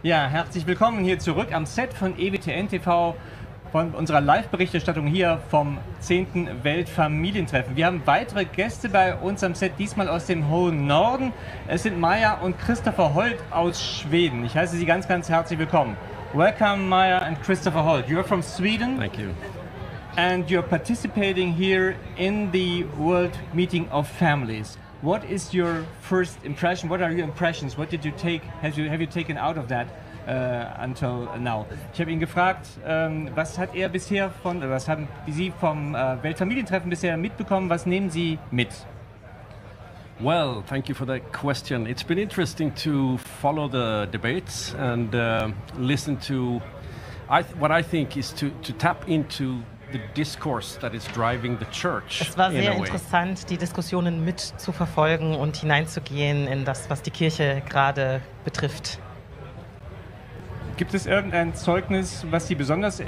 Ja, herzlich willkommen hier zurück am Set von EWTN TV, von unserer Live-Berichterstattung hier vom 10. Weltfamilientreffen. Wir haben weitere Gäste bei uns am Set, diesmal aus dem hohen Norden. Es sind Maja und Kristoffer Holt aus Schweden. Ich heiße Sie ganz, ganz herzlich willkommen. Welcome, Maja and Kristoffer Holt. You're from Sweden. Thank you. And you're participating here in the World Meeting of Families. What is your first impression? What are your impressions? What did you take? Have you taken out of that until now? Ich habe ihn gefragt, was hat er bisher was haben Sie vom Weltfamilientreffen bisher mitbekommen? Was nehmen Sie mit? Well, thank you for that question. It's been interesting to follow the debates and listen to what I think is to tap into the discourse that is driving the church. Es war sehr interessant, die Diskussionen mit zu verfolgen und hineinzugehen in das, was die Kirche gerade betrifft. Gibt es irgendein Zeugnis, was Sie besonders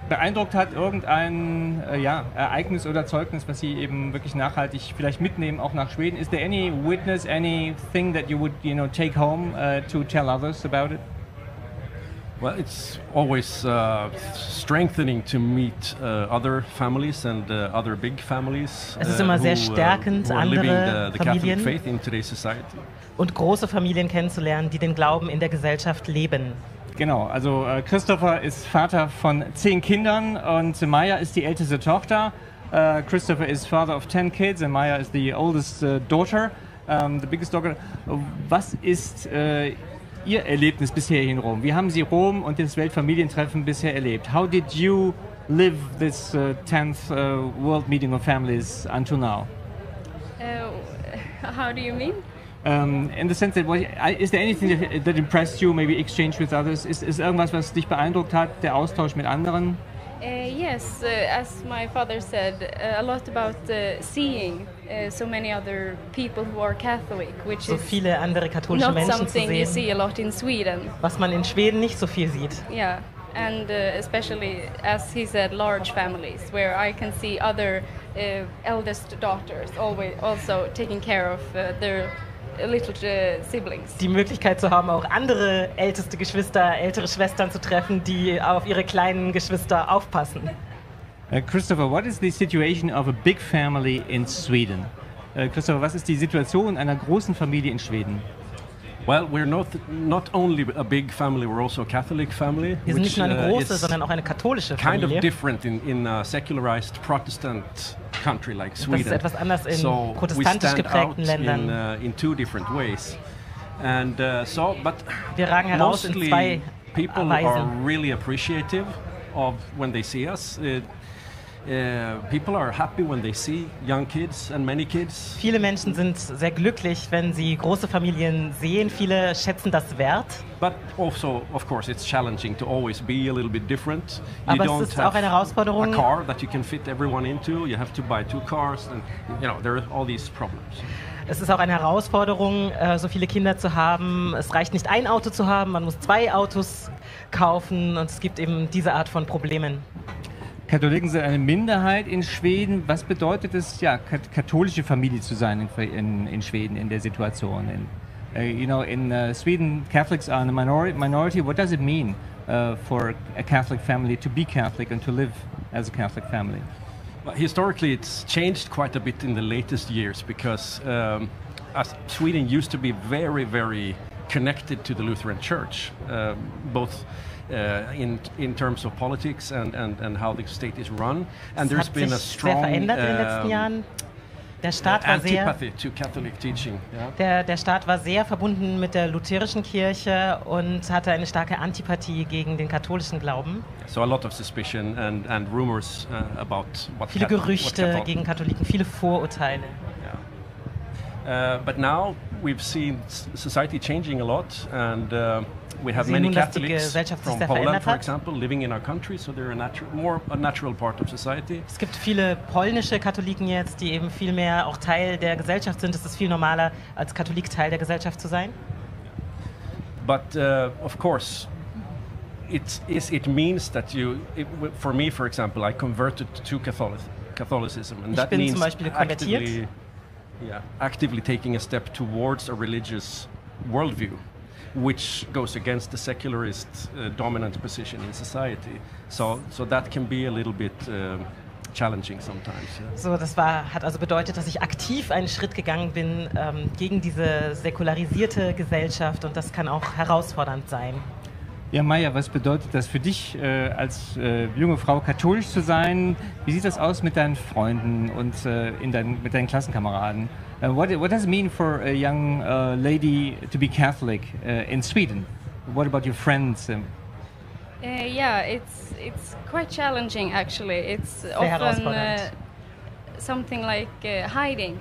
beeindruckt hat? Irgendein Ereignis oder Zeugnis, was Sie eben wirklich nachhaltig vielleicht mitnehmen, auch nach Schweden? Is there any witness, anything that you would take home to tell others about it? Well, it's always strengthening to meet other families and other big families es ist immer sehr stärkend, who are living andere the Catholic Familien faith in today's society. Und große Familien kennenzulernen, die den Glauben in der Gesellschaft leben. Genau, also Kristoffer ist Vater von 10 Kindern und Maja ist die älteste Tochter. Kristoffer is father of 10 kids and Maja is the oldest daughter, the biggest daughter. Was ist Ihr Erlebnis bisher in Rom? Wie haben Sie Rom und das Weltfamilientreffen bisher erlebt? How did you live this 10th World Meeting of Families until now? How do you mean? In the sense that, is there anything that impressed you, maybe exchange with others? Ist irgendwas, was dich beeindruckt hat, der Austausch mit anderen? Yes, as my father said, a lot about seeing so many other people who are Catholic, which so is viele andere katholische not Menschen zu something you sehen, see a lot in Sweden. was man in Schweden nicht so viel sieht. Yeah, and especially, as he said, large families, where I can see other eldest daughters always also taking care of their little siblings. Die Möglichkeit zu haben, auch andere älteste Geschwister, ältere Schwestern zu treffen, die auf ihre kleinen Geschwister aufpassen. Kristoffer, what is the situation of a big family in Sweden? Kristoffer, was ist die Situation einer großen Familie in Schweden? Well, we're not only a big family, we're also a Catholic family. Wir sind nicht nur eine große, sondern auch eine katholische Familie. Kind of different in a secularized Protestant country like Sweden. Das ist etwas anders in protestantisch geprägten Ländern. In two different ways. And but wir ragen heraus in zwei people Weisen. are really appreciative of when they see us. People are happy when they see young kids and many kids. Viele Menschen sind sehr glücklich, wenn sie große Familien sehen. Viele schätzen das wert. But also, of course, it's challenging to always be a little bit different. Aber es ist auch eine Herausforderung. A car that you can fit everyone into. You have to buy 2 cars, and there are all these problems. Es ist auch eine Herausforderung, so viele Kinder zu haben. Es reicht nicht, ein Auto zu haben, man muss 2 Autos kaufen und es gibt eben diese Art von Problemen. Katholiken sind eine Minderheit in Schweden. Was bedeutet es, katholische Familie zu sein in Schweden in der Situation? In Sweden, Catholics are a minority. What does it mean for a Catholic family to be Catholic and to live as a Catholic family? Well, historically, it's changed quite a bit in the latest years because Sweden used to be very, very connected to the Lutheran Church, both in terms of politics and how the state is run. And there's been a strong Der Staat war antipathy to Catholic teaching. Yeah? Der Staat war sehr verbunden mit der lutherischen Kirche und hatte eine starke Antipathie gegen den katholischen Glauben. So a lot of suspicion and rumors about what viele Gerüchte gegen Katholiken, viele Vorurteile. Yeah. But now we've seen society changing a lot and we have many Catholics from Poland, for example, living in our country, so they're a natural part of society. Es gibt viele polnische Katholiken jetzt, die eben viel mehr auch Teil der Gesellschaft sind. Es ist viel normaler, als Katholik Teil der Gesellschaft zu sein. But of course, it means that for me, for example, I converted to Catholicism, and that means actively taking a step towards a religious worldview. which goes against the secularist dominant position in society. So that can be a little bit challenging sometimes. Yeah. So, hat also bedeutet, dass ich aktiv einen Schritt gegangen bin gegen diese säkularisierte Gesellschaft, und das kann auch herausfordernd sein. Ja, Maja, was bedeutet das für dich, als junge Frau katholisch zu sein? Wie sieht das aus mit deinen Freunden und mit deinen Klassenkameraden? What does it mean for a young lady to be Catholic in Sweden? What about your friends? Yeah, it's quite challenging actually. It's often something like hiding.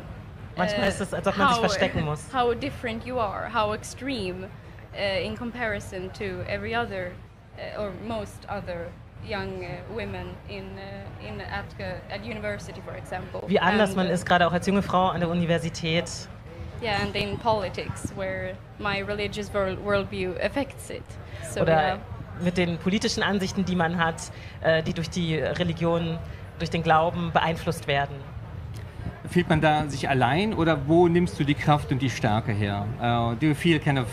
Manchmal ist es, als ob man sich verstecken muss. How different you are, how extreme in comparison to every other or most other young women at university, for example. Wie anders man ist, gerade auch als junge Frau an der Universität. Yeah, and in politics, where my religious worldview affects it. So, oder mit den politischen Ansichten, die man hat, die durch die Religion, durch den Glauben beeinflusst werden. Fühlt man da sich allein, oder wo nimmst du die Kraft und die Stärke her? Do you feel kind of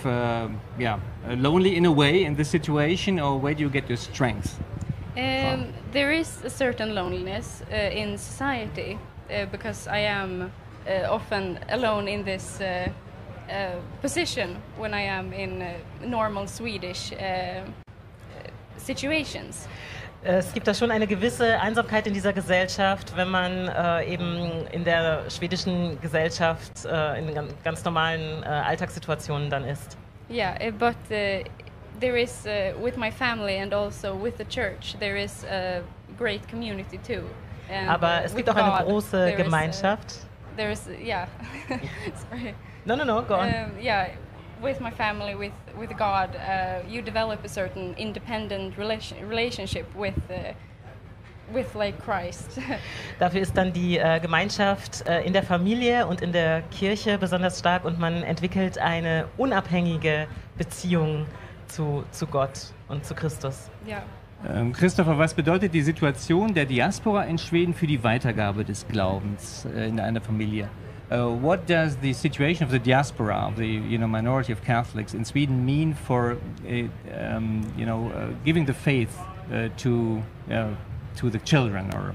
lonely in a way in this situation, or where do you get your strength? There is a certain loneliness in society because I am often alone in this position when I am in normal Swedish situations. Es gibt da schon eine gewisse Einsamkeit in dieser Gesellschaft, wenn man eben in der schwedischen Gesellschaft in ganz normalen Alltagssituationen dann ist. Yeah, but there is with my family and also with the church there is a great community too. And, aber es gibt auch eine große Gemeinschaft. There is sorry. No, go on. Yeah. With my family, with God, you develop a certain independent relationship with like Christ. Dafür ist dann die Gemeinschaft in der Familie und in der Kirche besonders stark, und man entwickelt eine unabhängige Beziehung zu Gott und zu Christus. Ja. Kristoffer, was bedeutet die Situation der Diaspora in Schweden für die Weitergabe des Glaubens in einer Familie? What does the situation of the diaspora, of the minority of Catholics in Sweden, mean for giving the faith to the children? Or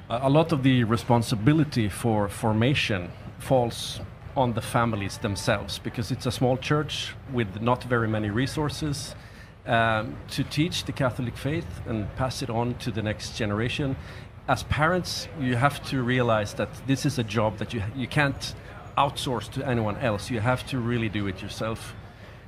a lot of the responsibility for formation falls on the families themselves, because it's a small church with not very many resources to teach the Catholic faith and pass it on to the next generation. As parents, you have to realize that this is a job that you can't outsource to anyone else. You have to really do it yourself.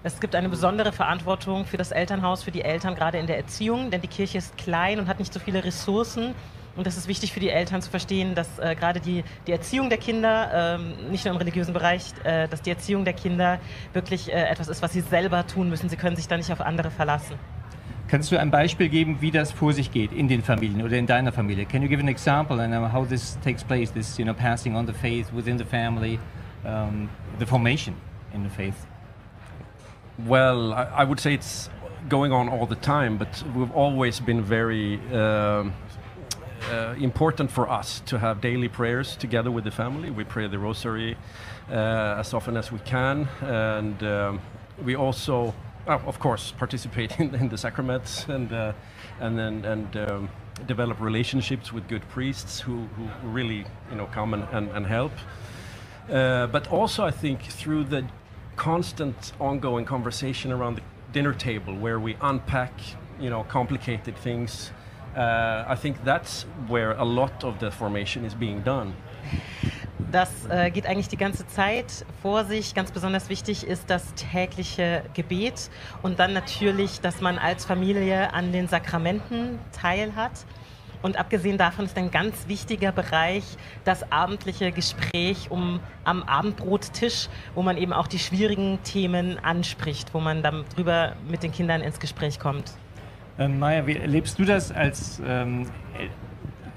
Es gibt eine besondere Verantwortung für das Elternhaus, für die Eltern, gerade in der Erziehung, denn die Kirche ist klein und hat nicht so viele Ressourcen. Und das ist wichtig für die Eltern zu verstehen, dass gerade die Erziehung der Kinder, nicht nur im religiösen Bereich, dass die Erziehung der Kinder wirklich etwas ist, was sie selber tun müssen. Sie können sich da nicht auf andere verlassen. Kannst du ein Beispiel geben, wie das vor sich geht in den Familien oder in deiner Familie? Can you give an example and how this takes place, this passing on the faith within the family, the formation in the faith? Well, I would say it's going on all the time, but we've always been very important for us to have daily prayers together with the family. We pray the rosary as often as we can, and we also of course, participate in the sacraments and develop relationships with good priests who really come and help. But also, I think through the constant ongoing conversation around the dinner table, where we unpack complicated things, I think that's where a lot of the formation is being done. Das geht eigentlich die ganze Zeit vor sich. Ganz besonders wichtig ist das tägliche Gebet und dann natürlich, dass man als Familie an den Sakramenten teilhat. Und abgesehen davon ist ein ganz wichtiger Bereich das abendliche Gespräch am Abendbrottisch, wo man eben auch die schwierigen Themen anspricht, wo man dann drüber mit den Kindern ins Gespräch kommt. Maja, wie erlebst du das als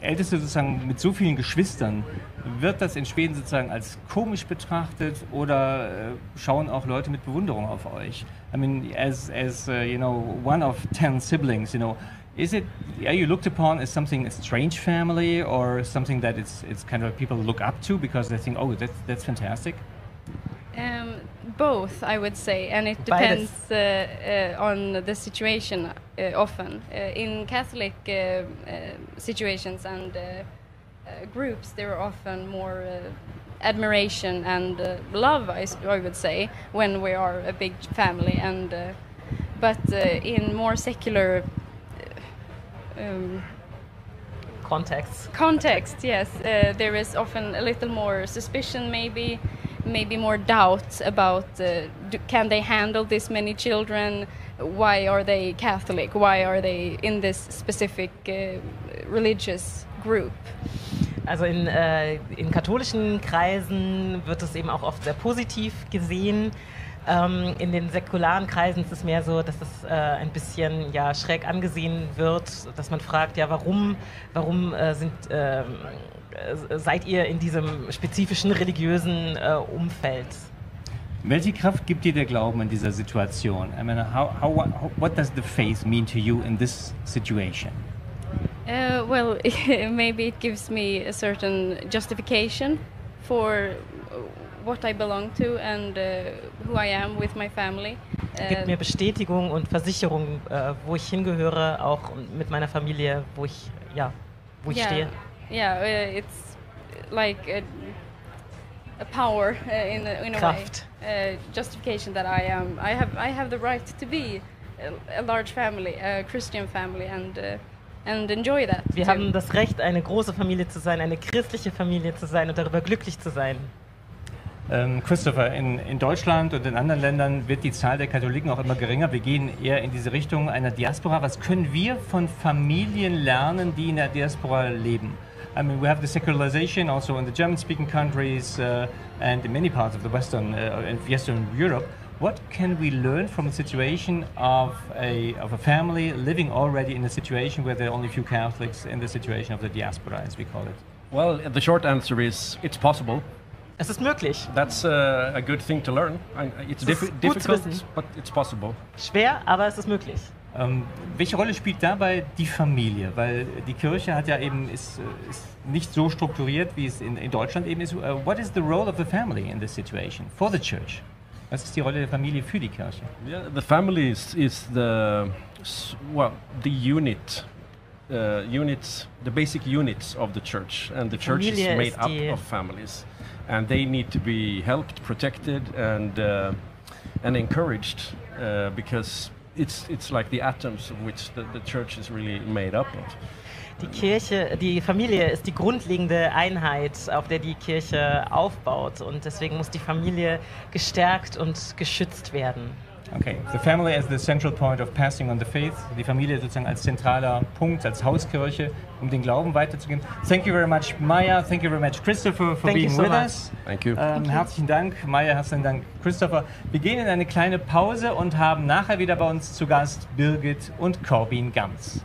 Älteste sozusagen mit so vielen Geschwistern? Wird das in Schweden sozusagen als komisch betrachtet oder schauen auch Leute mit Bewunderung auf euch? I mean, as one of 10 siblings, are you looked upon as something a strange family or something that it's kind of people look up to because they think, oh, that's fantastic? both, I would say, and it depends on the situation often. In Catholic situations and groups, there are often more admiration and love, I would say, when we are a big family. And but in more secular context, yes, there is often a little more suspicion, maybe more doubt about can they handle this many children? Why are they Catholic? Why are they in this specific religious group? Also in katholischen Kreisen wird es eben auch oft sehr positiv gesehen. In den säkularen Kreisen ist es mehr so, dass es ein bisschen schräg angesehen wird, dass man fragt, warum seid ihr in diesem spezifischen religiösen Umfeld? Welche Kraft gibt dir der Glauben in dieser Situation? I mean, what does the faith mean to you in this situation? Well, maybe it gives me a certain justification for what I belong to and who I am with my family. Gibt mir Bestätigung und Versicherung, wo ich hingehöre, auch mit meiner Familie, wo ich stehe. Yeah, it's like a power in a Kraft. way. Justification that I have the right to be a large family, a Christian family, and enjoy that. Wir haben das Recht, eine große Familie zu sein, eine christliche Familie zu sein und darüber glücklich zu sein. Kristoffer, in Deutschland und in anderen Ländern wird die Zahl der Katholiken auch immer geringer. Wir gehen eher in diese Richtung einer Diaspora. Was können wir von Familien lernen, die in der Diaspora leben? I mean, we have the secularization also in the German-speaking countries and in many parts of the Western Europe. What can we learn from the situation of a family living already in a situation where there are only a few Catholics in the situation of the diaspora, as we call it? Well, the short answer is it's possible. Es ist möglich. That's a good thing to learn. It's difficult, but it's possible. Schwer, aber es ist möglich. Welche Rolle spielt dabei die Familie? Weil die Kirche hat ja eben ist nicht so strukturiert, wie es in Deutschland eben ist. What is the role of the family in this situation for the church? Was ist die Rolle der Familie für die Kirche? Yeah, the family is the unit. The basic units of the church, and the church is made up of families, and they need to be helped, protected, and encouraged because it's like the atoms of which the church is really made up of. Die Familie ist die grundlegende Einheit, auf der die Kirche aufbaut, und deswegen muss die Familie gestärkt und geschützt werden. Okay, the family as the central point of passing on the faith. Die Familie sozusagen als zentraler Punkt, als Hauskirche, um den Glauben weiterzugeben. Thank you very much, Maja. Thank you very much, Kristoffer, for being with us. Thank you. Herzlichen Dank, Maja. Herzlichen Dank, Kristoffer. Wir gehen in eine kleine Pause und haben nachher wieder bei uns zu Gast Birgit und Corbin Gams.